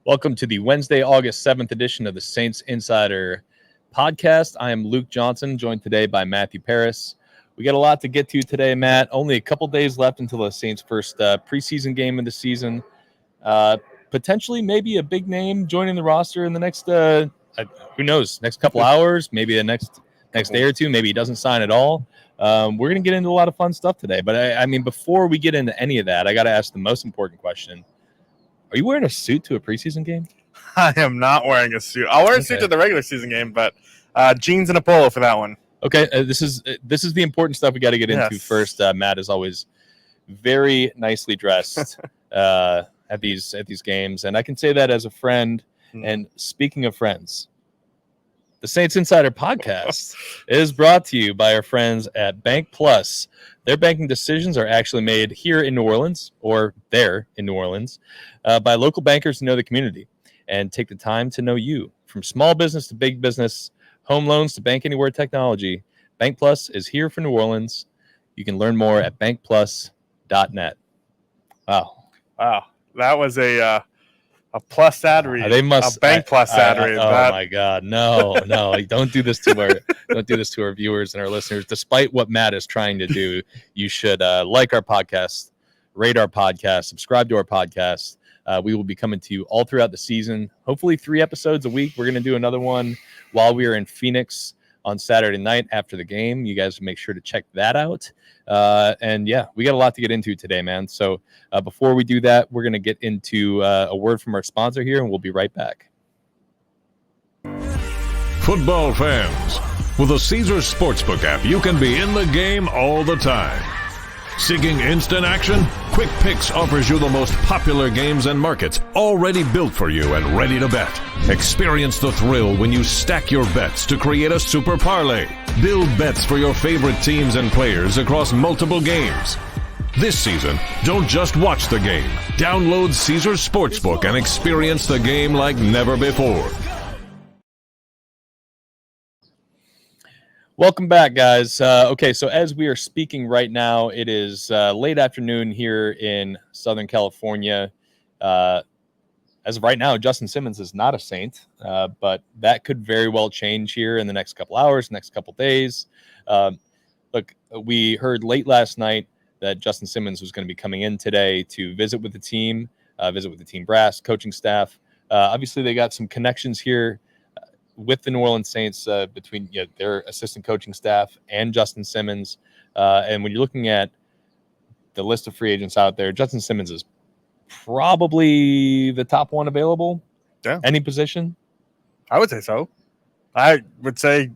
Welcome to the Wednesday, August 7th edition of the Saints Insider podcast. I am Luke Johnson, joined today by Matthew Paris. We got a lot to get to today, Matt. Only a couple days left until the Saints' first preseason game of the season. Potentially maybe a big name joining the roster in the next, who knows, next couple hours, maybe the next day or two. Maybe he doesn't sign at all. We're going to get into a lot of fun stuff today. But, I mean, before we get into any of that, I got to ask the most important question. Are you wearing a suit to a preseason game? I am not wearing a suit. I'll wear a suit to the regular season game, but jeans and a polo for that one. Okay, this is the important stuff we got to get into first. Matt is always very nicely dressed at these games, and I can say that as a friend. And speaking of friends, the Saints Insider podcast is brought to you by our friends at Bank Plus. Their banking decisions are actually made here in New Orleans, or there in New Orleans, by local bankers who know the community and take the time to know you. From small business to big business, home loans to bank anywhere technology, Bank Plus is here for New Orleans. You can learn more at bankplus.net. Wow. That was a plus ad read. They must a Bank Plus ad read. Oh my God, no! Don't do this to our viewers and our listeners. Despite what Matt is trying to do, you should like our podcast, rate our podcast, subscribe to our podcast. We will be coming to you all throughout the season. Hopefully, 3 episodes a week. We're going to do another one while we are in Phoenix on Saturday night after the game. You guys make sure to check that out. And yeah, we got a lot to get into today, man. So before we do that, we're going to get into a word from our sponsor here, and we'll be right back. Football fans, with the Caesars Sportsbook app, you can be in the game all the time. Seeking instant action? Quick Picks offers you the most popular games and markets already built for you and ready to bet. Experience the thrill when you stack your bets to create a super parlay. Build bets for your favorite teams and players across multiple games. This season, don't just watch the game. Download Caesars Sportsbook and experience the game like never before. Welcome back, guys. Okay, so as we are speaking right now, it is late afternoon here in Southern California. As of right now, Justin Simmons is not a Saint, but that could very well change here in the next couple hours, next couple days. Look, we heard late last night that Justin Simmons was going to be coming in today to visit with the team brass, coaching staff. Obviously, they got some connections here with the New Orleans Saints between their assistant coaching staff and Justin Simmons. And when you're looking at the list of free agents out there, Justin Simmons is probably the top one available. Yeah. Any position? I would say so. I would say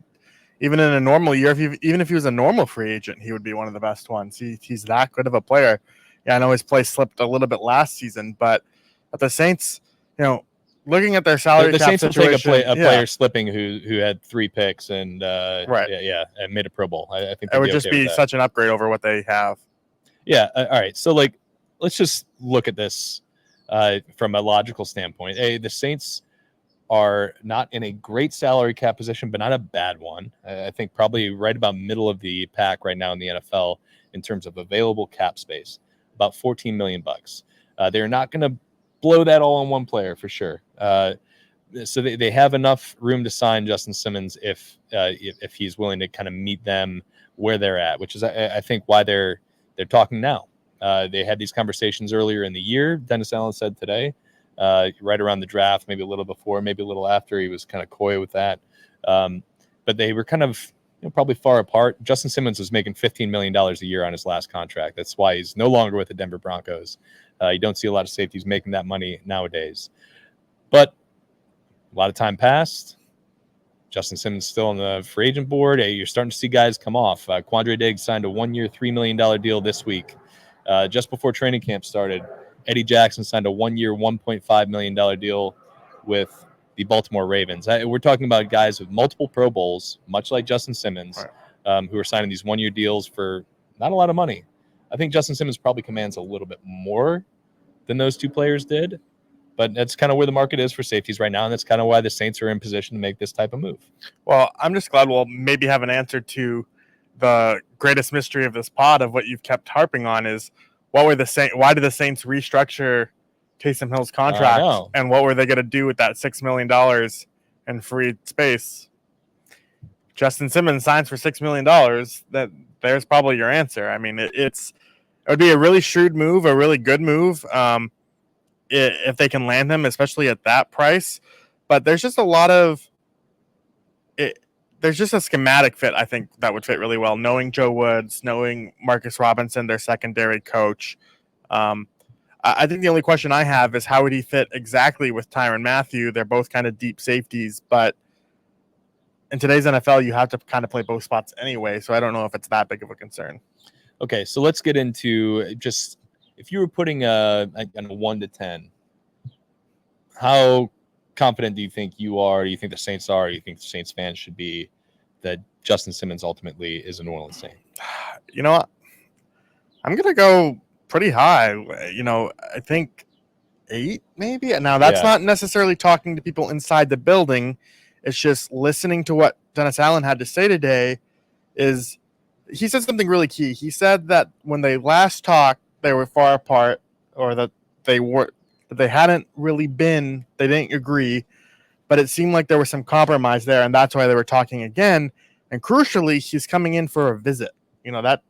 even in a normal year, even if he was a normal free agent, he would be one of the best ones. He's that good of a player. Yeah, I know his play slipped a little bit last season, but at the Saints, looking at their salary the cap Saints situation, will take a player slipping who had 3 picks and right. and made a Pro Bowl. I think it would just be such an upgrade over what they have. Yeah. All right. So let's just look at this from a logical standpoint. The Saints are not in a great salary cap position, but not a bad one. I think probably right about middle of the pack right now in the NFL in terms of available cap space, about $14 million. They're not going to blow that all on one player for sure. So they have enough room to sign Justin Simmons if he's willing to kind of meet them where they're at, which is I think why they're talking now. They had these conversations earlier in the year. Dennis Allen said today, right around the draft, maybe a little before, maybe a little after. He was kind of coy with that. But they were kind of probably far apart. Justin Simmons was making $15 million a year on his last contract. That's why he's no longer with the Denver Broncos. You don't see a lot of safeties making that money nowadays. But a lot of time passed. Justin Simmons still on the free agent board. You're starting to see guys come off. Quandre Diggs signed a 1-year, $3 million deal this week. Just before training camp started, Eddie Jackson signed a 1-year, $1.5 million deal with the Baltimore Ravens. We're talking about guys with multiple Pro Bowls, much like Justin Simmons, who are signing these 1-year deals for not a lot of money. I think Justin Simmons probably commands a little bit more than those two players did, but that's kind of where the market is for safeties right now, and that's kind of why the Saints are in position to make this type of move. Well, I'm just glad we'll maybe have an answer to the greatest mystery of this pod of what you've kept harping on is why did the Saints restructure Taysom Hill's I contract, know. and what were they going to do with that $6 million in free space? Justin Simmons signs for $6 million. There's probably your answer. I mean, it would be a really shrewd move, a really good move, if they can land him, especially at that price. But there's just a lot of there's just a schematic fit, I think, that would fit really well. Knowing Joe Woods, knowing Marcus Robinson, their secondary coach. I think the only question I have is how would he fit exactly with Tyrann Mathieu? They're both kind of deep safeties, but in today's NFL, you have to kind of play both spots anyway. So I don't know if it's that big of a concern. Okay, so let's get into just if you were putting a 1 to 10, how confident do you think you are? Do you think the Saints are? Do you think the Saints fans should be that Justin Simmons ultimately is a New Orleans Saint? You know what? I'm going to go pretty high. I think 8 maybe. Now, that's not necessarily talking to people inside the building. It's just listening to what Dennis Allen had to say today. He said something really key. He said that when they last talked, they were far apart, or that they hadn't really been, they didn't agree, but it seemed like there was some compromise there, and that's why they were talking again. And crucially, he's coming in for a visit. That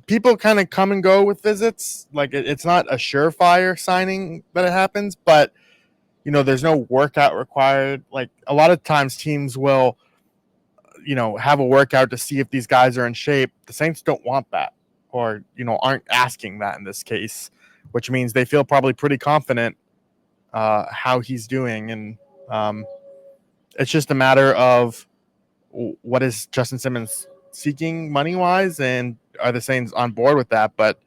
people kind of come and go with visits. Like it's not a surefire signing that it happens, but there's no workout required. Like a lot of times teams will, have a workout to see if these guys are in shape. The Saints don't want that, or, aren't asking that in this case, which means they feel probably pretty confident how he's doing. And it's just a matter of what is Justin Simmons seeking money-wise, and are the Saints on board with that? But,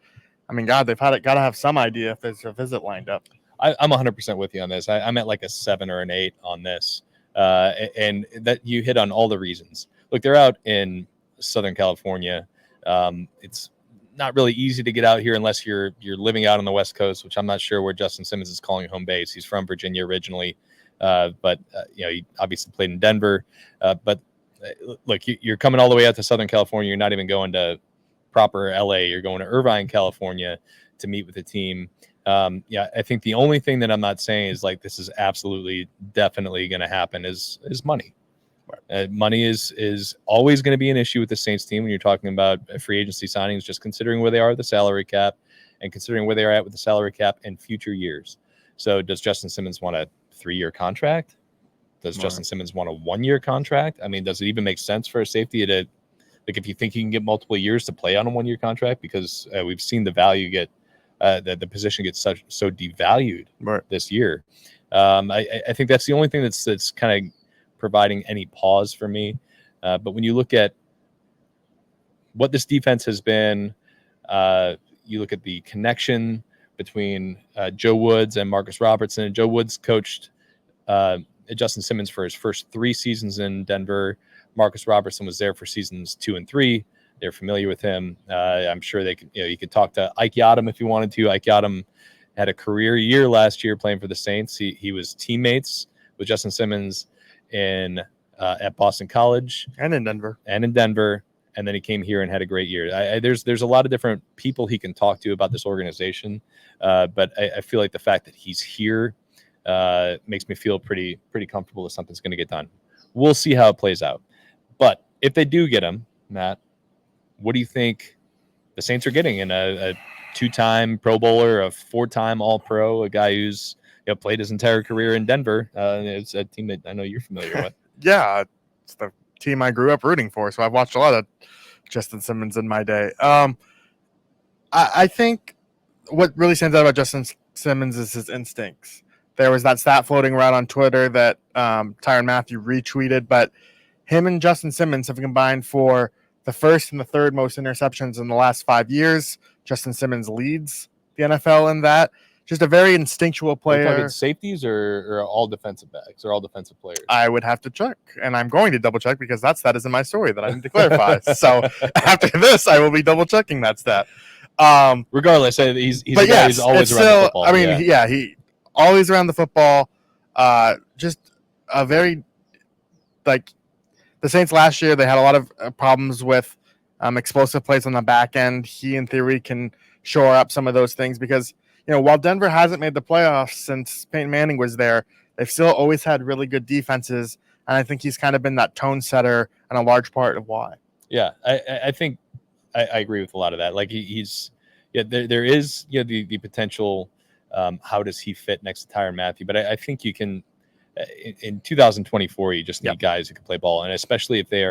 I mean, God, they've got to have some idea if there's a visit lined up. I'm 100% with you on this. I'm at like a 7 or an 8 on this. And that you hit on all the reasons. Look, they're out in Southern California. It's not really easy to get out here unless you're living out on the West Coast, which I'm not sure where Justin Simmons is calling home base. He's from Virginia originally, but he obviously played in Denver. But look, you're coming all the way out to Southern California. You're not even going to proper LA. You're going to Irvine, California to meet with the team. I think the only thing that I'm not saying is like this is absolutely definitely going to happen is money. Money is always going to be an issue with the Saints team when you're talking about free agency signings, just considering where they are with the salary cap and considering where they are at with the salary cap in future years. So does Justin Simmons want a 3-year contract? Does Justin Simmons want a 1-year contract? I mean, does it even make sense for a safety to, like, if you think you can get multiple years to play on a 1-year contract? Because we've seen the value get the position gets so devalued this year. I think that's the only thing that's kind of providing any pause for me. But when you look at what this defense has been, you look at the connection between Joe Woods and Marcus Robertson. Joe Woods coached Justin Simmons for his first 3 seasons in Denver. Marcus Robertson was there for seasons 2 and 3. They're familiar with him. I'm sure they could. You could talk to Ike Yadam if you wanted to. Ike Yadam had a career year last year playing for the Saints. He was teammates with Justin Simmons at Boston College and in Denver, and then he came here and had a great year. There's a lot of different people he can talk to about this organization, but I feel like the fact that he's here makes me feel pretty comfortable that something's going to get done. We'll see how it plays out. But if they do get him, Matt, what do you think the Saints are getting in a 2-time Pro Bowler, a 4-time All-Pro, a guy who's played his entire career in Denver? It's a team that I know you're familiar with. Yeah, it's the team I grew up rooting for, so I've watched a lot of Justin Simmons in my day. I think what really stands out about Justin Simmons is his instincts. There was that stat floating around on Twitter that Tyrann Mathieu retweeted, but him and Justin Simmons have combined for the first and the third most interceptions in the last 5 years. Justin Simmons leads the NFL in that. Just a very instinctual player. Are you talking safeties or all defensive backs or all defensive players? I would have to check, and I'm going to double check because that stat is in my story that I need to clarify. So after this, I will be double checking that stat. Regardless, he's always around the football. I mean, he always around the football. Just a very the Saints last year, they had a lot of problems with explosive plays on the back end. He, in theory, can shore up some of those things because while Denver hasn't made the playoffs since Peyton Manning was there, they've still always had really good defenses. And I think he's kind of been that tone setter and a large part of why. Yeah, I think I agree with a lot of that. Like there is the potential. How does he fit next to Tyrann Mathieu? But I think you can in 2024 you just need guys who can play ball, and especially if they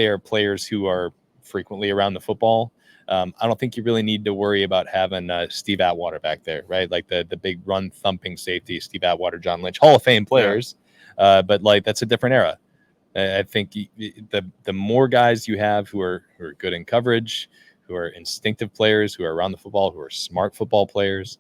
are players who are frequently around the football. I don't think you really need to worry about having Steve Atwater back there, right? Like the big run thumping safety, Steve Atwater, John Lynch, Hall of Fame players, but like that's a different era. I think the more guys you have who are good in coverage, who are instinctive players, who are around the football, who are smart football players,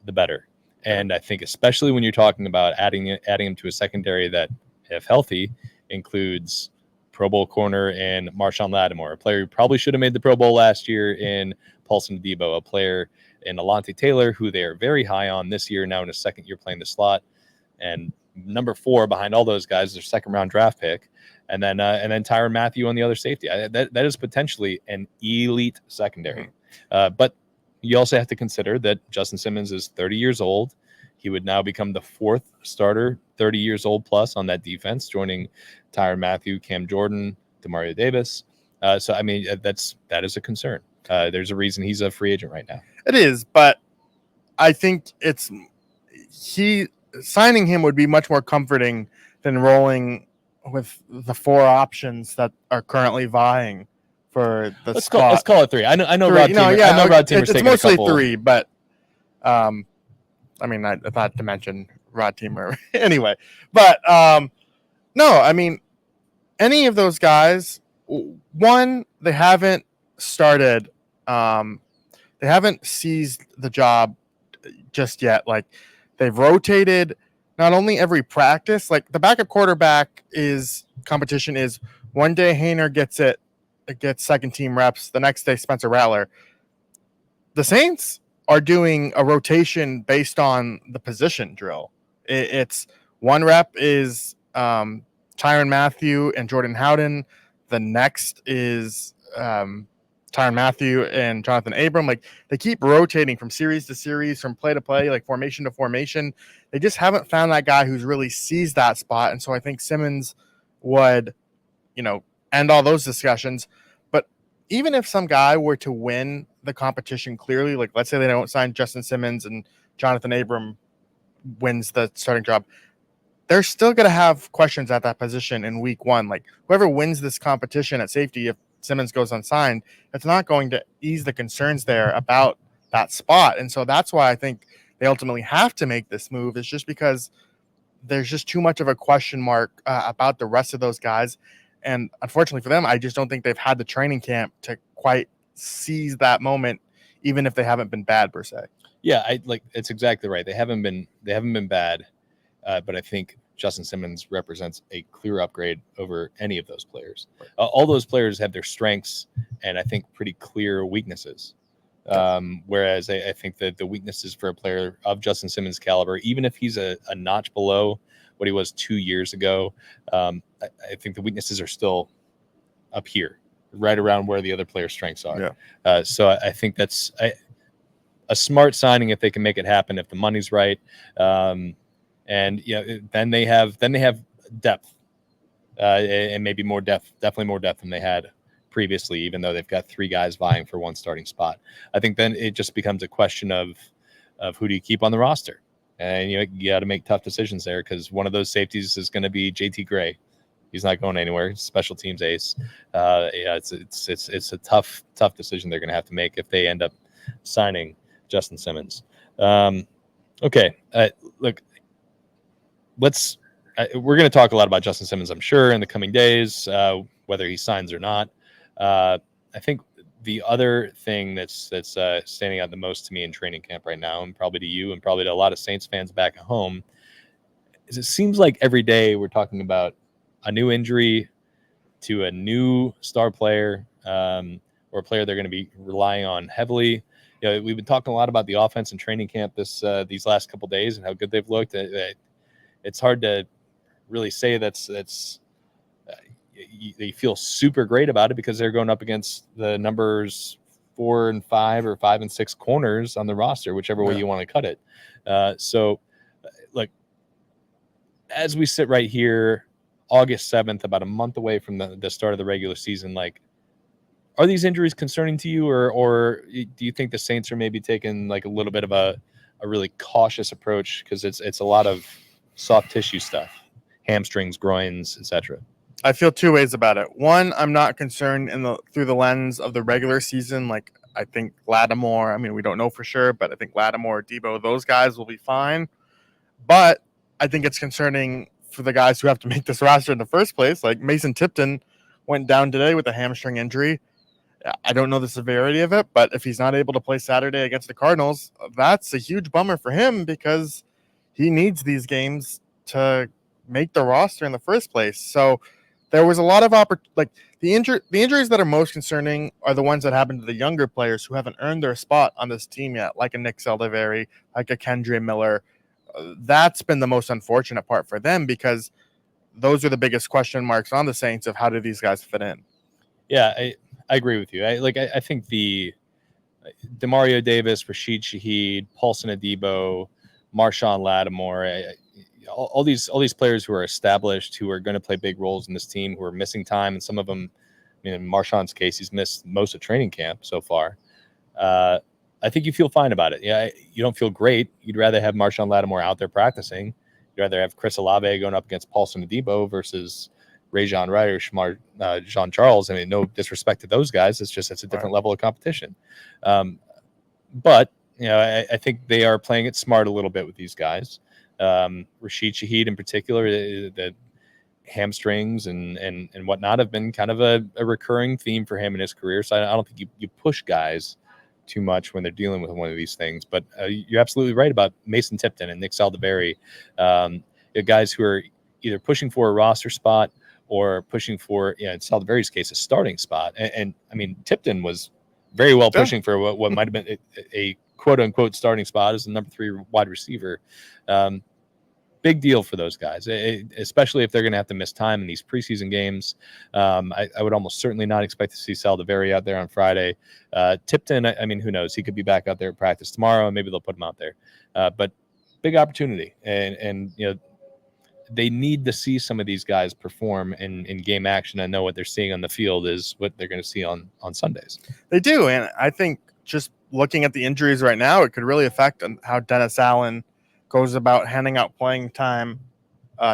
the better. And I think especially when you're talking about adding them to a secondary that, if healthy, includes Pro Bowl corner and Marshawn Lattimore, a player who probably should have made the Pro Bowl last year in Paulson Debo, a player in Alontae Taylor, who they are very high on this year, now in his second year playing the slot. And number 4 behind all those guys, their second round draft pick. And then Tyrann Mathieu on the other safety. That is potentially an elite secondary. But you also have to consider that Justin Simmons is 30 years old. He would now become the 4th starter, 30 years old plus on that defense, joining Tyrann Mathieu, Cam Jordan, Demario Davis. So, I mean, that is a concern. There's a reason he's a free agent right now. It is, but I think signing him would be much more comforting than rolling with the 4 options that are currently vying for the spot. Let's call it 3. I know 3. Rod Teamer. I know Rod Teamer's taking it's mostly a couple. 3, but I mean, not to mention Rod Teamer anyway. But no, I mean, any of those guys, one, they haven't started. They haven't seized the job just yet. Like, they've rotated not only every practice, like the backup quarterback competition is one day Hayner gets second team reps, the next day Spencer Rattler. The Saints are doing a rotation based on the position drill. It's one rep is Tyrann Mathieu and Jordan Howden. The next is Tyrann Mathieu and Jonathan Abram. Like, they keep rotating from series to series, from play to play, like formation to formation. They just haven't found that guy who's really seized that spot. And so I think Simmons would, end all those discussions. But even if some guy were to win the competition clearly, like let's say they don't sign Justin Simmons and Jonathan Abram wins the starting job, they're still going to have questions at that position in week 1. Like, whoever wins this competition at safety, if Simmons goes unsigned, it's not going to ease the concerns there about that spot. And so that's why I think they ultimately have to make this move, is just because there's just too much of a question mark about the rest of those guys. And unfortunately for them, I just don't think they've had the training camp to quite seize that moment, even if they haven't been bad per se. Yeah, it's exactly right. They haven't been bad, but I think Justin Simmons represents a clear upgrade over any of those players. All those players have their strengths and I think pretty clear weaknesses. Whereas I think that the weaknesses for a player of Justin Simmons' caliber, even if he's a notch below what he was 2 years ago, I think the weaknesses are still up here, right around where the other players' strengths are. Yeah. So I think that's a smart signing if they can make it happen, if the money's right. And then they have depth, and maybe more depth, definitely more depth than they had previously, even though they've got 3 guys vying for one starting spot. I think then it just becomes a question of who do you keep on the roster, and you got to make tough decisions there, because one of those safeties is going to be JT Gray. He's not going anywhere. Special teams ace. It's a tough decision they're going to have to make if they end up signing Justin Simmons. Okay, look. We're going to talk a lot about Justin Simmons, I'm sure, in the coming days, whether he signs or not. I think the other thing that's standing out the most to me in training camp right now, and probably to you and probably to a lot of Saints fans back at home, is it seems like every day we're talking about a new injury to a new star player, or a player they're going to be relying on heavily. We've been talking a lot about the offense in training camp these last couple of days and how good they've looked. It's hard to really say they feel super great about it, because they're going up against the numbers 4 and 5 or 5 and 6 corners on the roster, whichever way you want to cut it. So, like, as we sit right here, August 7th, about a month away from the start of the regular season, like, are these injuries concerning to you, or do you think the Saints are maybe taking like a little bit of a really cautious approach because it's a lot of soft tissue stuff, hamstrings, groins, etc.? I feel two ways about it. One, I'm not concerned through the lens of the regular season. Like, I think Lattimore, I mean, we don't know for sure, but I think Lattimore, Debo, those guys will be fine. But I think it's concerning for the guys who have to make this roster in the first place. Like Mason Tipton went down today with a hamstring injury. I don't know the severity of it, but if he's not able to play Saturday against the Cardinals, that's a huge bummer for him because he needs these games to make the roster in the first place. So there was a lot of the injuries that are most concerning are the ones that happen to the younger players who haven't earned their spot on this team yet, like a Nick Saldiveri, like a Kendre Miller. That's been the most unfortunate part for them because those are the biggest question marks on the Saints of how do these guys fit in. Yeah, I agree with you. I think the Demario Davis, Rashid Shaheed, Paulson Adebo, Marshawn Lattimore, all these players who are established, who are going to play big roles in this team, who are missing time, and some of them, in Marshawn's case, he's missed most of training camp so far. I think you feel fine about it. Yeah, you don't feel great. You'd rather have Marshawn Lattimore out there practicing. You'd rather have Chris Olave going up against Paulson Adebo versus Rajon Wright or Jean Charles. I mean, no disrespect to those guys. It's a different level of competition. But I think they are playing it smart a little bit with these guys. Rashid Shaheed in particular, the hamstrings and whatnot have been kind of a recurring theme for him in his career. So I don't think you push guys too much when they're dealing with one of these things. But you're absolutely right about Mason Tipton and Nick Saldiveri, guys who are either pushing for a roster spot or pushing for, in Saldiveri's case, a starting spot. And I mean, Tipton was very well pushing for what might have been a quote-unquote starting spot as the number 3 wide receiver. Big deal for those guys, especially if they're going to have to miss time in these preseason games. I would almost certainly not expect to see Saldiveri out there on Friday. Tipton, I mean, who knows? He could be back out there at practice tomorrow, and maybe they'll put him out there. But big opportunity. And they need to see some of these guys perform in game action. I know what they're seeing on the field is what they're going to see on Sundays. They do, and I think just looking at the injuries right now, it could really affect how Dennis Allen goes about handing out playing time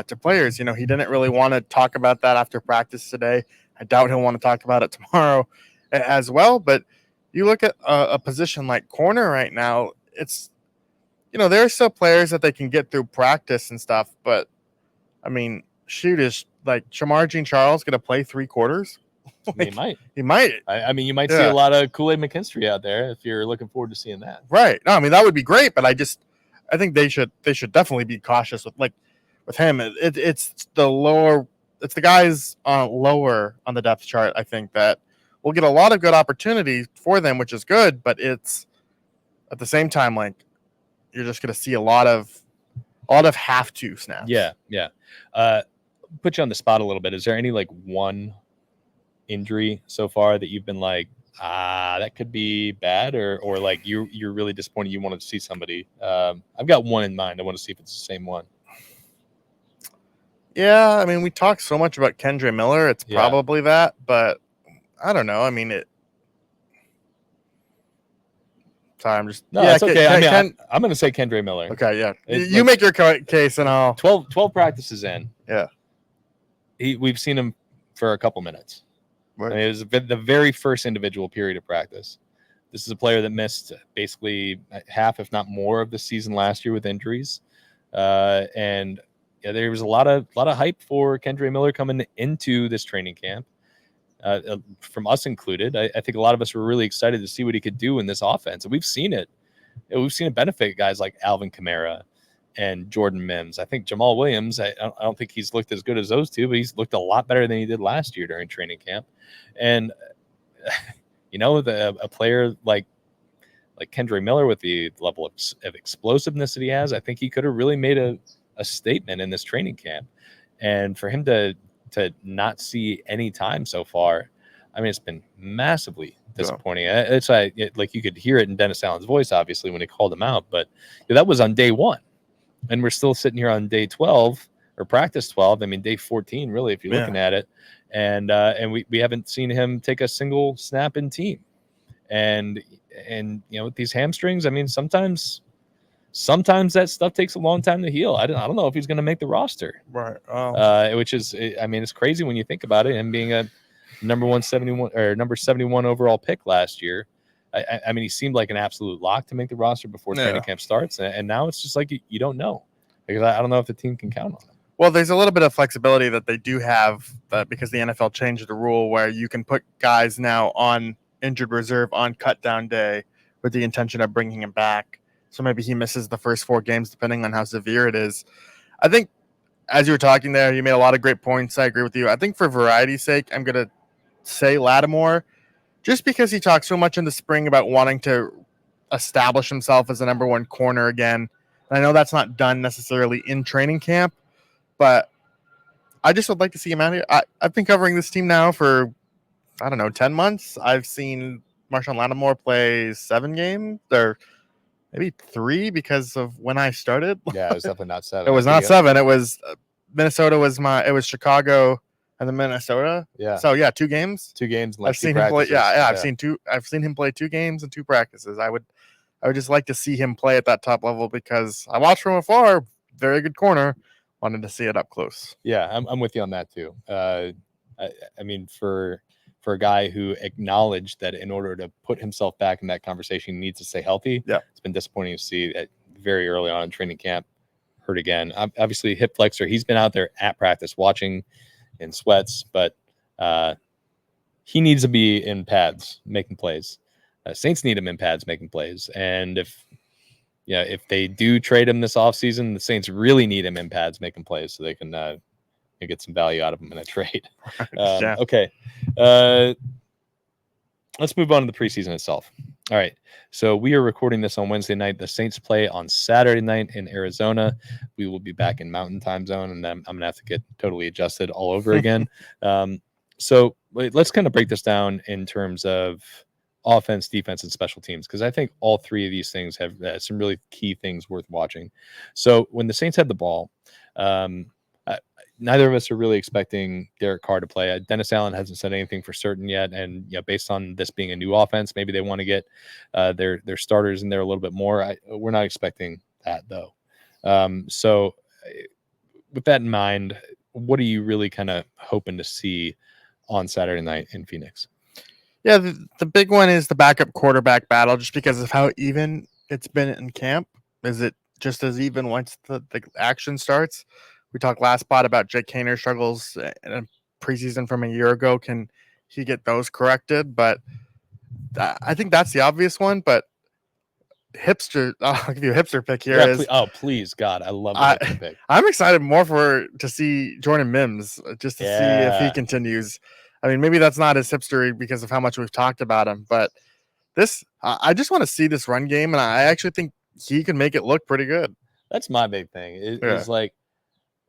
to players. He didn't really want to talk about that after practice today. I doubt he'll want to talk about it tomorrow as well. But you look at a position like corner right now, it's, there are still players that they can get through practice and stuff, but I mean, shoot, is like Shamar Jean-Charles going to play 3 quarters? He might. He might. I mean, you might see a lot of Kool-Aid McKinstry out there if you're looking forward to seeing that. Right. No, I mean, that would be great, but I think they should definitely be cautious with him. It's the guys lower on the depth chart. I think that we'll get a lot of good opportunities for them, which is good, but it's at the same time, like, you're just going to see a lot of have to snaps. Yeah. Put you on the spot a little bit. Is there any one injury so far that you've been like, that could be bad, or like you're really disappointed you wanted to see somebody? I've got one in mind. I want to see if it's the same one. Yeah, I mean, we talked so much about Kendre Miller. It's probably that, but I don't know. I mean, sorry, I'm just... No, it's okay. I'm going to say Kendre Miller. Okay, yeah. You make your case, and I'll... 12 practices in. Yeah. We've seen him for a couple minutes. Right. I mean, it was the very first individual period of practice. This is a player that missed basically half, if not more, of the season last year with injuries. And there was a lot of hype for Kendre Miller coming into this training camp. From us included, I think a lot of us were really excited to see what he could do in this offense. And we've seen it. We've seen it benefit guys like Alvin Kamara and Jordan Mims. I think Jamal Williams, I don't think he's looked as good as those two, but he's looked a lot better than he did last year during training camp. And, a player like Kendre Miller with the level of explosiveness that he has, I think he could have really made a statement in this training camp. And for him to not see any time so far, I mean, it's been massively disappointing. It's like you could hear it in Dennis Allen's voice, obviously, when he called him out. But that was on day 1, and we're still sitting here on day 12 or practice 12. I mean, day 14, really, if you're looking at it, and we haven't seen him take a single snap in team. And with these hamstrings, I mean, sometimes that stuff takes a long time to heal. I don't know if he's going to make the roster, right? Which is, I mean, it's crazy when you think about it. And being a number 71 overall pick last year, I mean, he seemed like an absolute lock to make the roster before training camp starts, and now it's just like you don't know, because I don't know if the team can count on him. Well, there's a little bit of flexibility that they do have, because the NFL changed the rule where you can put guys now on injured reserve on cut down day with the intention of bringing him back. So maybe he misses the first 4 games, depending on how severe it is. I think, as you were talking there, you made a lot of great points. I agree with you. I think for variety's sake, I'm going to say Lattimore, just because he talked so much in the spring about wanting to establish himself as the number 1 corner again. And I know that's not done necessarily in training camp, but I just would like to see him out here. I've been covering this team now for, 10 months. I've seen Marshawn Lattimore play 7 games, or maybe 3 because of when I started. Yeah, it was definitely not 7. It was not 7. It was Minnesota it was Chicago and then Minnesota. Yeah. So 2 games. 2 games. I've seen him play. Yeah. I've seen him play 2 games and 2 practices. I would just like to see him play at that top level, because I watched from afar. Very good corner. Wanted to see it up close. Yeah, I'm with you on that too. I mean, for a guy who acknowledged that in order to put himself back in that conversation, he needs to stay healthy. Yeah, it's been disappointing to see that very early on in training camp hurt again. Obviously, hip flexor. He's been out there at practice watching in sweats, but he needs to be in pads making plays. Saints need him in pads making plays, and if they do trade him this offseason, the Saints really need him in pads making plays so they can get some value out of him in a trade. Okay. Let's move on to the preseason itself. All right. So we are recording this on Wednesday night. The Saints play on Saturday night in Arizona. We will be back in Mountain Time Zone, and then I'm going to have to get totally adjusted all over again. So let's kind of break this down in terms of offense, defense, and special teams, because I think all 3 of these things have some really key things worth watching. So when the Saints had the ball, neither of us are really expecting Derek Carr to play. Dennis Allen hasn't said anything for certain yet, and based on this being a new offense, maybe they want to get their starters in there a little bit more. We're not expecting that though. So with that in mind, what are you really kind of hoping to see on Saturday night in Phoenix? Yeah, the big one is the backup quarterback battle, just because of how even it's been in camp. Is it just as even once the action starts? We talked last spot about Jake Haener struggles in a preseason from a year ago. Can he get those corrected? But I think that's the obvious one. But I'll give you a hipster pick here. Please, God, I love the hipster pick. I'm excited more to see Jordan Mims, just to see if he continues. I mean, maybe that's not as hipstery because of how much we've talked about him, but I just want to see this run game, and I actually think he can make it look pretty good. That's my big thing. It's like,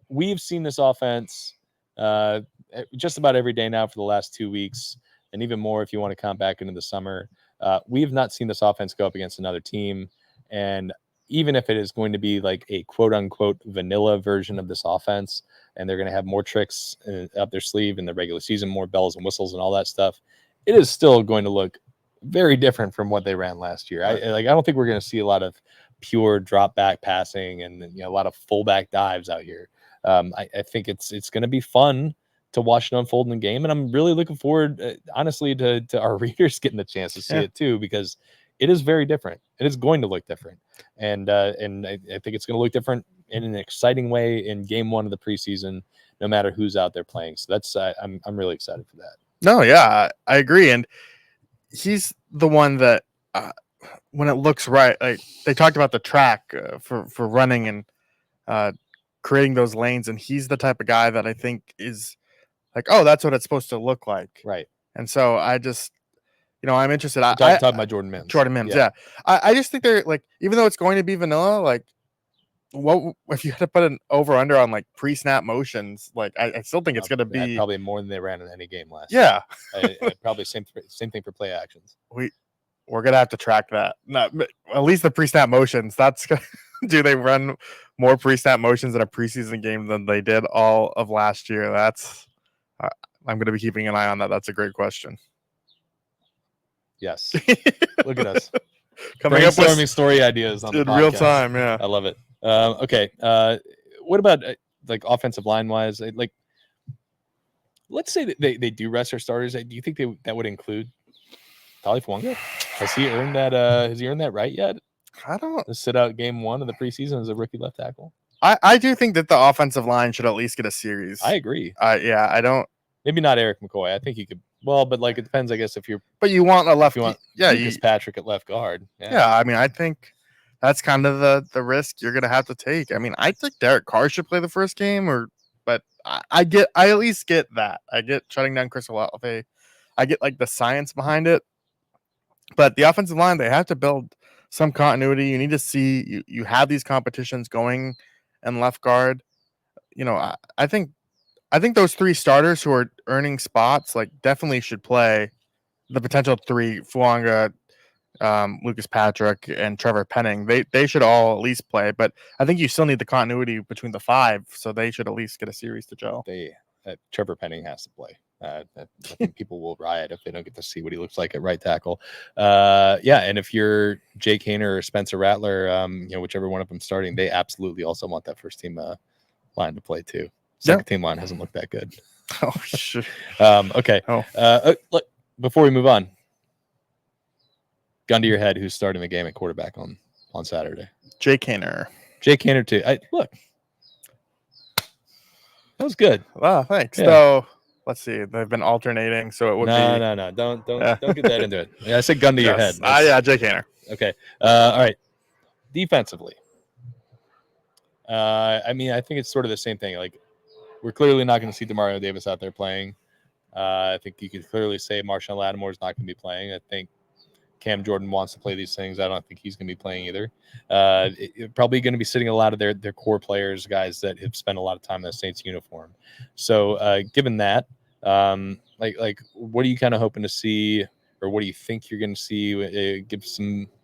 we've seen this offense just about every day now for the last 2 weeks, and even more if you want to count back into the summer. We have not seen this offense go up against another team, and even if it is going to be like a quote-unquote vanilla version of this offense, and they're going to have more tricks up their sleeve in the regular season, more bells and whistles and all that stuff, it is still going to look very different from what they ran last year. I don't think we're going to see a lot of pure drop back passing and a lot of fullback dives out here. I think it's going to be fun to watch it unfold in the game, and I'm really looking forward, honestly, to our readers getting the chance to see it too, because it is very different. It is going to look different, and I think it's going to look different in an exciting way in game 1 of the preseason, no matter who's out there playing. So that's I'm really excited for that. No, yeah, I agree, and he's the one that when it looks right, like they talked about the track for running and creating those lanes, and he's the type of guy that I think is like, oh, that's what it's supposed to look like, right? And so I just, I'm interested. Talking about Jordan Mims. Yeah. I just think they're like, even though it's going to be vanilla, like what if you had to put an over under on like pre-snap motions? Like I still think it's going to be probably more than they ran in any game last. Yeah, probably same thing for play actions. We're gonna have to track that. Not at least the pre-snap motions. That's do they run more pre-snap motions in a preseason game than they did all of last year? That's I'm going to be keeping an eye on that. That's a great question. Yes, look at us coming up brainstorming story ideas on in real time. Yeah, I love it. Okay, what about like offensive line wise? Like, let's say that they do rest their starters. Do you think that would include Talifuanga? Has he earned that? Has he earned that right yet? I don't to sit out game one of the preseason as a rookie left tackle. I do think that the offensive line should at least get a series. I agree. Yeah, I don't. Maybe not Eric McCoy. I think he could. Well, but like it depends, I guess. If you're, but you want a left. Yeah, Lucas Patrick at left guard. Yeah, I mean, I think that's kind of the risk you're gonna have to take. I mean, I think Derek Carr should play the first game, but I at least get that. I get shutting down Chris Olave. I get like the science behind it, but the offensive line, they have to build some continuity. You need to see you have these competitions going in left guard. You know, I think those three starters who are earning spots like definitely should play. The potential three: Fuanga, Lucas Patrick, and Trevor Penning. They should all at least play, but I think you still need the continuity between the five, so they should at least get a series to gel. Trevor Penning has to play. I think people will riot if they don't get to see what he looks like at right tackle. Yeah, and if you're Jake Haener or Spencer Rattler, whichever one of them starting, they absolutely also want that first team line to play too. Second team line hasn't looked that good. Oh, shit. Okay. Look, before we move on, gun to your head, who's starting the game at quarterback on Saturday? Jake Haener. Jake Haener too. Look, that was good. Wow, thanks. Yeah. So let's see. They've been alternating, so it would be no. Don't get that into it. Yeah, I said gun to your head. Yeah, Jake Haener. Okay. All right. Defensively, I mean, I think it's sort of the same thing. Like, we're clearly not going to see Demario Davis out there playing. I think you could clearly say Marshawn Lattimore is not going to be playing. I think Cam Jordan wants to play these things. I don't think he's going to be playing either. Probably going to be sitting a lot of their core players, guys that have spent a lot of time in the Saints uniform. So given that, like what are you kind of hoping to see, or what do you think you're going to see? Give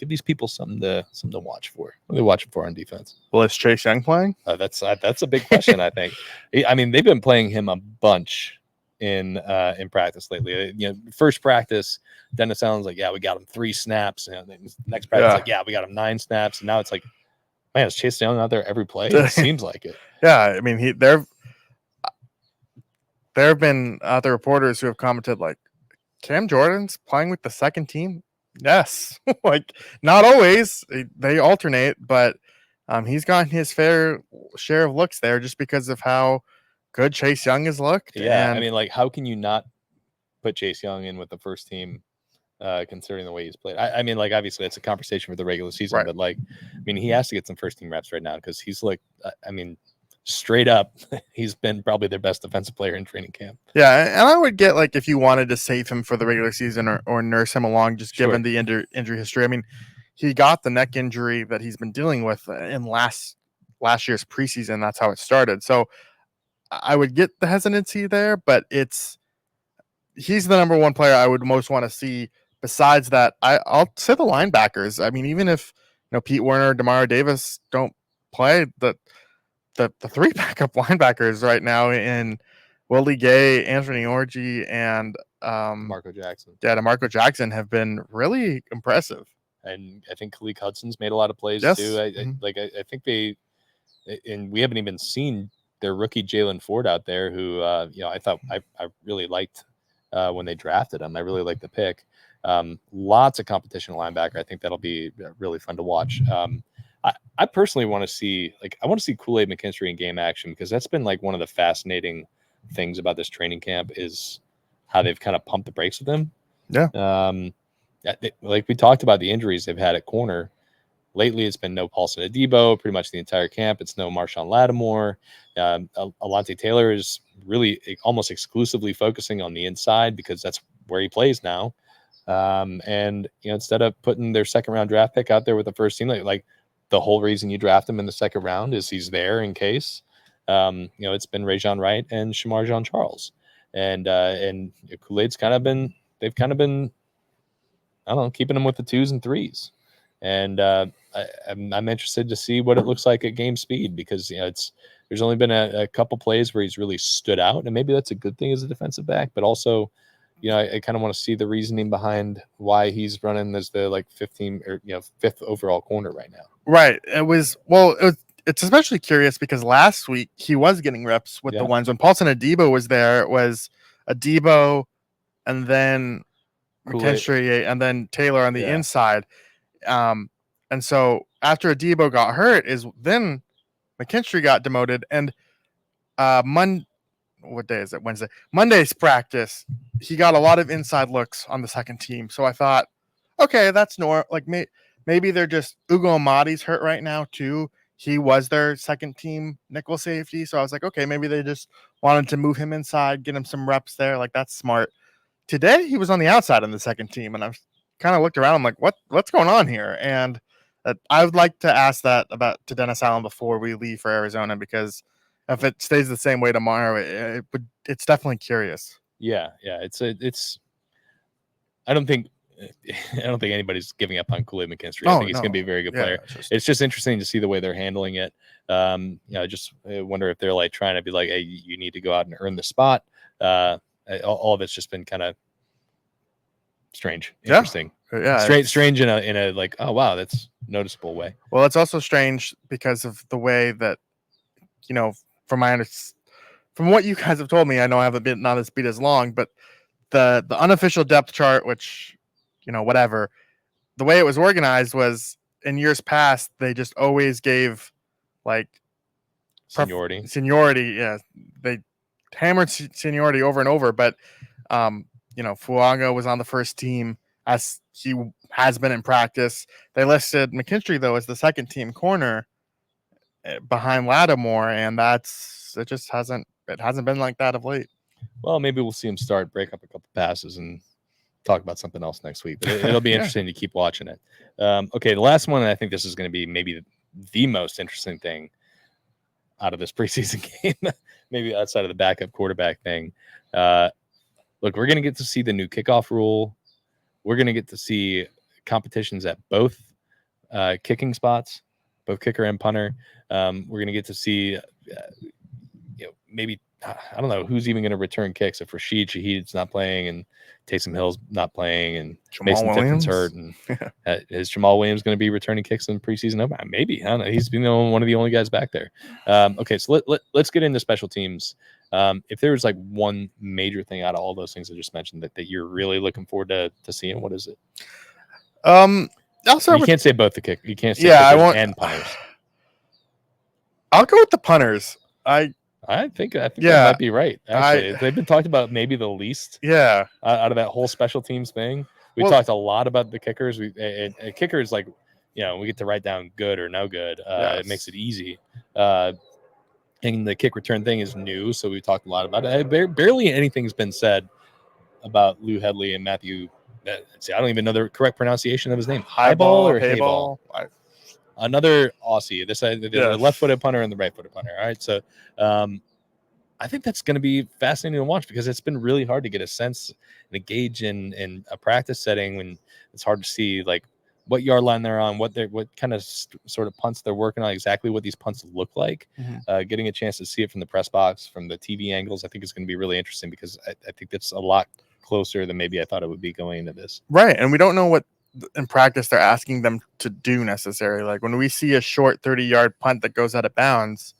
these people something to watch for. What are they watching for on defense? Well, is Chase Young playing? That's a big question. I think. I mean, they've been playing him a bunch in practice lately. First practice, Dennis Allen's like, yeah, we got him 3 snaps. And next practice, like, yeah, we got him 9 snaps. And now it's like, man, is Chase Young out there every play? It seems like it. Yeah, I mean, there have been other reporters who have commented like, Cam Jordan's playing with the second team. Yes, like not always. They alternate, but he's gotten his fair share of looks there just because of how good Chase Young has looked. Yeah, I mean, like, how can you not put Chase Young in with the first team, considering the way he's played? I mean, like, obviously, it's a conversation for the regular season, right. But, like, I mean, he has to get some first team reps right now because he's, like, I mean, straight up, he's been probably their best defensive player in training camp. Yeah, and I would get, like, if you wanted to save him for the regular season or nurse him along, just given the injury history. I mean, he got the neck injury that he's been dealing with in last year's preseason. That's how it started. So, I would get the hesitancy there, but he's the number one player I would most want to see. Besides that, I'll say the linebackers. I mean, even if Pete Werner, Demario Davis don't play, the 3 backup linebackers right now in Willie Gay, Anthony Orji, and Marco Jackson. Yeah, Marco Jackson have been really impressive. And I think Khaleke Hudson's made a lot of plays too. I think and we haven't even seen their rookie Jalen Ford out there, who I thought I really liked when they drafted him. I really liked the pick. Lots of competition linebacker. I think that'll be really fun to watch. I personally want to see Kool-Aid McKinstry in game action, because that's been like one of the fascinating things about this training camp is how they've kind of pumped the brakes with him. Yeah. Like we talked about the injuries they've had at corner. Lately, it's been no Paulson Adebo pretty much the entire camp. It's no Marshawn Lattimore. Alontae Taylor is really almost exclusively focusing on the inside because that's where he plays now. And instead of putting their second round draft pick out there with the first team, like the whole reason you draft him in the second round is he's there in case. It's been Rajon Wright and Shamar Jean-Charles, and Kool-Aid's they've kind of been, I don't know, keeping him with the 2s and 3s, and I'm interested to see what it looks like at game speed, because there's only been a couple plays where he's really stood out, and maybe that's a good thing as a defensive back, but also, I kind of want to see the reasoning behind why he's running as the 15 or 5th overall corner right now. Right. It's especially curious because last week he was getting reps with the ones when Paulson Adebo was there. It was Adebo and then McKinstry and then Taylor on the inside. And so after Adebo got hurt then McKinstry got demoted, and what day is it? Wednesday. Monday's practice, he got a lot of inside looks on the second team. So I thought, okay, that's normal. Maybe they're just Ugo Amadi's hurt right now too. He was their second team nickel safety. So I was like, okay, maybe they just wanted to move him inside, get him some reps there. That's smart. Today he was on the outside on the second team, and I kind of looked around. I'm like, what's going on here? And I would like to ask that to Dennis Allen before we leave for Arizona, because if it stays the same way tomorrow, it's definitely curious. Yeah. It's. I don't think anybody's giving up on Kool-Aid McKinstry. I think he's going to be a very good player. It's just interesting to see the way they're handling it. I just wonder if they're trying to be like, hey, you need to go out and earn the spot. All of it's just been kind of strange, interesting. Strange in a oh wow, that's noticeable way. Well, it's also strange because of the way that, from what you guys have told me, I know I haven't been on this beat as long, but the unofficial depth chart, which, whatever, the way it was organized was in years past, they just always gave seniority. Yeah. They hammered seniority over and over, but, Fuaga was on the first team as he has been in practice. They listed McKinstry though as the second team corner behind Lattimore, and it just hasn't been like that of late. Well, maybe we'll see him break up a couple passes and talk about something else next week. But it'll be interesting to keep watching it. Okay, the last one, and I think this is going to be maybe the most interesting thing out of this preseason game, maybe outside of the backup quarterback thing. Look, we're going to get to see the new kickoff rule. We're going to get to see competitions at both kicking spots, both kicker and punter. We're going to get to see, maybe, I don't know who's even going to return kicks if Rashid Shaheed's not playing and Taysom Hill's not playing and Mason Pittman's hurt. And is Jamal Williams going to be returning kicks in preseason? Maybe. I don't know. He's been one of the only guys back there. Okay, so let's get into special teams. If there was one major thing out of all those things I just mentioned that you're really looking forward to seeing, what is it? You can't say both the kick. You can't say kickers and punters. I'll go with the punters. I think that might be right. Actually, they've been talked about maybe the least. Yeah. Out of that whole special teams thing, we talked a lot about the kickers. A kicker is we get to write down good or no good. It makes it easy. And the kick return thing is new, so we talked a lot about it. Barely anything's been said about Lou Headley and Matthew. I don't even know the correct pronunciation of his name. Highball or Hayball? Another Aussie. The left-footed punter and the right-footed punter. All right, so I think that's going to be fascinating to watch, because it's been really hard to get a sense and a gauge in a practice setting when it's hard to see what yard line they're on, what kind of sort of punts they're working on, exactly what these punts look like. Mm-hmm. Getting a chance to see it from the press box, from the TV angles, I think is going to be really interesting, because I think that's a lot closer than maybe I thought it would be going into this. Right, and we don't know what in practice they're asking them to do necessarily. When we see a short 30-yard punt that goes out of bounds,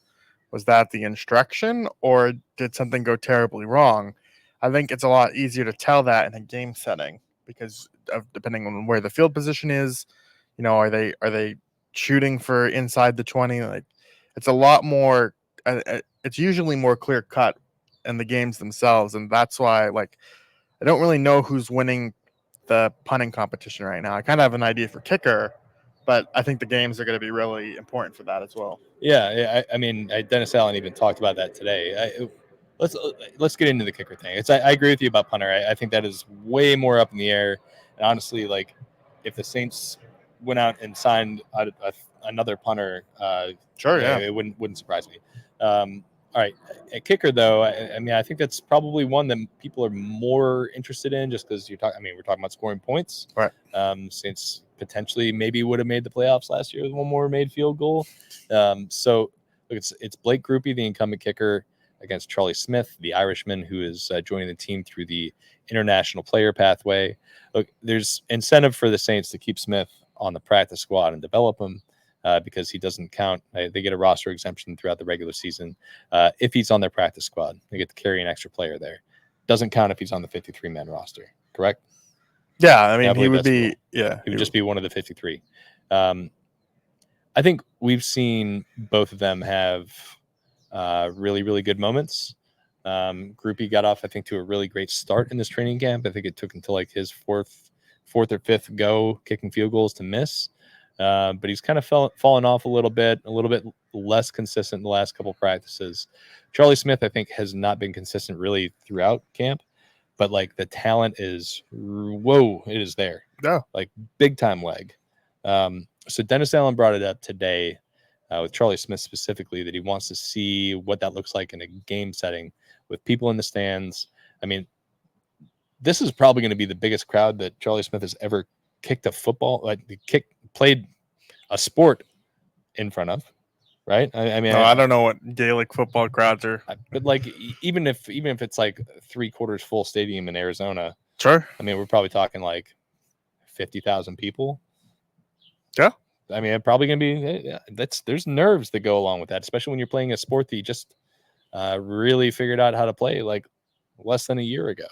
was that the instruction or did something go terribly wrong? I think it's a lot easier to tell that in a game setting, because depending on where the field position is, are they shooting for inside the 20? It's a lot more. It's usually more clear cut in the games themselves, and that's why I don't really know who's winning the punting competition right now. I kind of have an idea for kicker, but I think the games are going to be really important for that as well. Yeah. I mean, Dennis Allen even talked about that today. Let's get into the kicker thing. I agree with you about punter. I think that is way more up in the air. And honestly, if the Saints went out and signed a another punter. Sure, yeah. It wouldn't surprise me. All right, a kicker though. I mean, I think that's probably one that people are more interested in, just because you're talking. I mean, we're talking about scoring points, right? Since potentially maybe would have made the playoffs last year with one more made field goal. So look, it's Blake Grupe, the incumbent kicker, against Charlie Smith, the Irishman, who is joining the team through the international player pathway. Look, there's incentive for the Saints to keep Smith on the practice squad and develop him. Because he doesn't count. They get a roster exemption throughout the regular season. If he's on their practice squad, they get to carry an extra player there. Doesn't count if he's on the 53-man roster, correct? Yeah, I mean, he would be, he would just be one of the 53. I think we've seen both of them have really, really good moments. Grupe got off, I think, to a really great start in this training camp. I think it took until like his fourth or fifth go kicking field goals to miss. But he's kind of fallen off a little bit less consistent in the last couple practices. Charlie Smith, I think, has not been consistent really throughout camp, but like the talent is, it is there. Yeah. Like big time leg. So Dennis Allen brought it up today with Charlie Smith specifically, that he wants to see what that looks like in a game setting with people in the stands. I mean, this is probably going to be the biggest crowd that Charlie Smith has ever kicked a football, played a sport in front of, right? I mean, I don't know what Gaelic football crowds are, but like even if it's like 3/4 full stadium in Arizona, sure. I mean, we're probably talking like 50,000 people. Yeah, I mean, it's probably gonna be there's nerves that go along with that, especially when you're playing a sport that you just really figured out how to play like less than a year ago.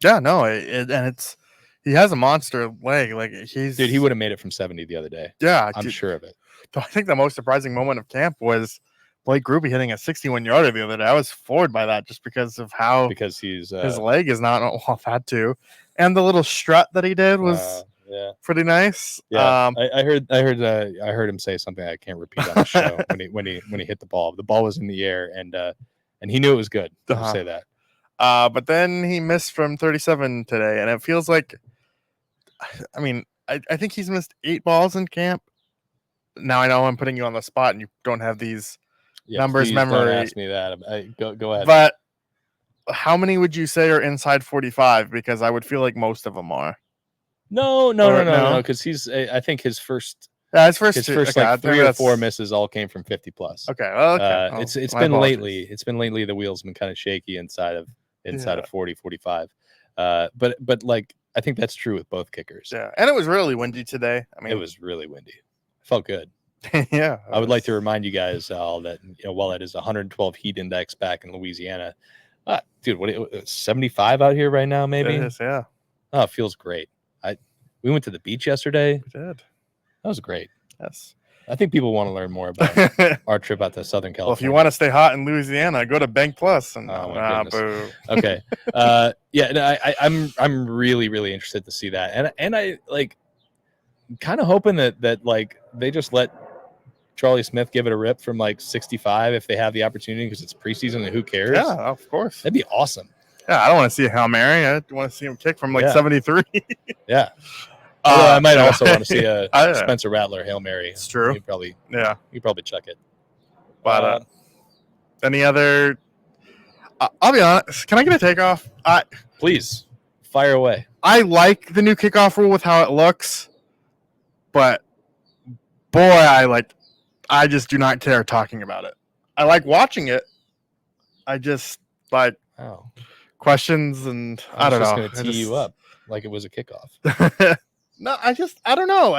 Yeah, no, and it's. He has a monster leg. Like he would have made it from 70 the other day. Yeah, I'm sure of it. I think the most surprising moment of camp was Blake Grupe hitting a 61-yarder the other day. I was floored by that just because of how his leg is not off that too, and the little strut that he did was pretty nice. Yeah, I heard him say something I can't repeat on the show when he hit the ball. The ball was in the air and he knew it was good. I'll say that. But then he missed from 37 today, and it feels like. I mean, I think he's missed 8 balls in camp. Now I know I'm putting you on the spot, and you don't have these numbers memory. Don't ask me that. Go ahead. But how many would you say are inside 45? Because I would feel like most of them are. No. Because I think his first. His first like 3 or 4 misses all came from 50 plus. Okay. Well, okay. It's been lately. It's been lately. The wheel's been kind of shaky inside of 40, 45. But like. I think that's true with both kickers. Yeah, and it was really windy today. I mean, it was really windy. Felt good. Yeah. I would like to remind you guys all that while it is 112 heat index back in Louisiana, dude, what 75 out here right now? Maybe. It is, yeah. Oh, it feels great. We went to the beach yesterday. We did. That was great. Yes. I think people want to learn more about our trip out to Southern California. Well, if you want to stay hot in Louisiana, go to Bank Plus. And boo. Okay. I'm really, really interested to see that, and I like kind of hoping that like they just let Charlie Smith give it a rip from like 65 if they have the opportunity, because it's preseason and who cares? Yeah, of course. That'd be awesome. Yeah, I don't want to see a Hail Mary. I want to see him kick from like 73. Yeah. I might also want to see a Spencer Rattler Hail Mary. It's true. You probably check it. But any other? I'll be honest. Can I get a takeoff? Please fire away. I like the new kickoff rule with how it looks, but boy, I just do not care talking about it. I like watching it. I just like questions, and I don't know. Going to tee you up like it was a kickoff. No, I don't know.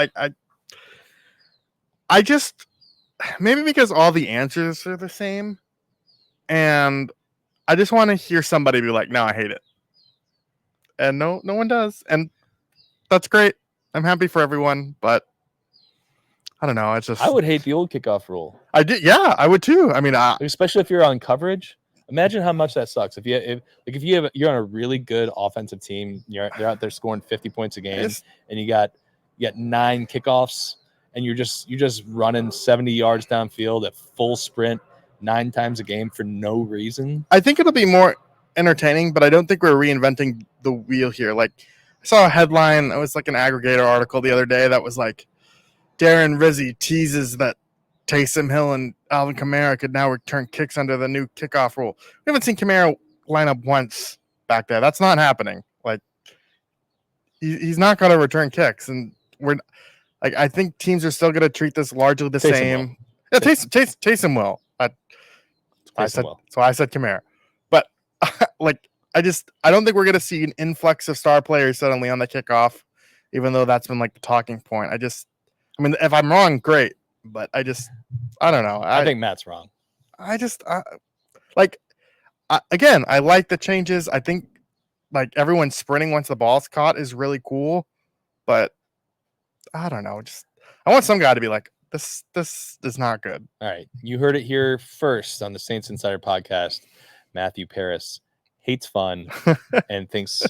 I just maybe because all the answers are the same, and I just want to hear somebody be like, "No, I hate it," and no one does, and that's great. I'm happy for everyone, but I don't know. I would hate the old kickoff rule. I did, yeah, I would too. I mean, especially if you're on coverage. Imagine how much that sucks. If you're on a really good offensive team, they're out there scoring 50 points a game, and you got 9 kickoffs, and you're just running 70 yards downfield at full sprint 9 times a game for no reason. I think it'll be more entertaining, but I don't think we're reinventing the wheel here. Like, I saw a headline. It was like an aggregator article the other day that was like, Darren Rizzi teases that Taysom Hill and Alvin Kamara could now return kicks under the new kickoff rule. We haven't seen Kamara line up once back there. That's not happening. Like, he's not going to return kicks, and I think teams are still going to treat this largely the same. Yeah, Taysom will. I said Kamara, but I don't think we're going to see an influx of star players suddenly on the kickoff, even though that's been like the talking point. I mean, if I'm wrong, great, but I don't know. I think Matt's wrong. Again, I like the changes. I think like everyone sprinting once the ball's caught is really cool, but I don't know. I want some guy to be like, this is not good. All right. You heard it here first on the Saints Insider podcast. Matthew Paris hates fun and thinks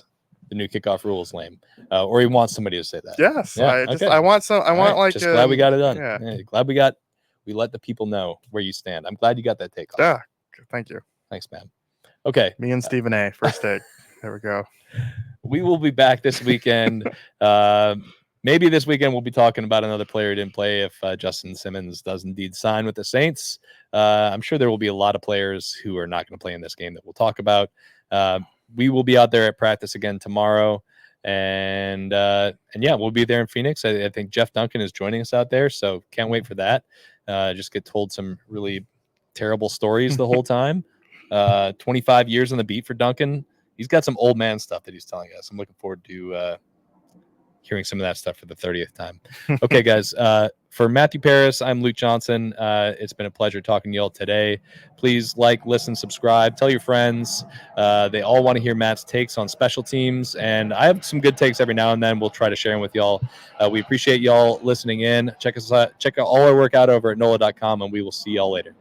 the new kickoff rule is lame, or he wants somebody to say that. Yes. Yeah, just glad we got it done. Yeah, glad we let the people know where you stand. I'm glad you got that take off. Yeah. Thank you. Thanks, man. Okay. Me and Stephen A. First take. There we go. We will be back this weekend. Maybe this weekend we'll be talking about another player who didn't play if Justin Simmons does indeed sign with the Saints. I'm sure there will be a lot of players who are not going to play in this game that we'll talk about. We will be out there at practice again tomorrow. And yeah, we'll be there in Phoenix. I think Jeff Duncan is joining us out there, so can't wait for that. Just get told some really terrible stories the whole time. 25 years on the beat for Duncan. He's got some old man stuff that he's telling us. I'm looking forward to hearing some of that stuff for the 30th time. Okay, guys. For Matthew Paris, I'm Luke Johnson. It's been a pleasure talking to y'all today. Please like, listen, subscribe, tell your friends. They all want to hear Matt's takes on special teams, and I have some good takes every now and then. We'll try to share them with y'all. We appreciate y'all listening in. Check out all our work out over at NOLA.com, and we will see y'all later.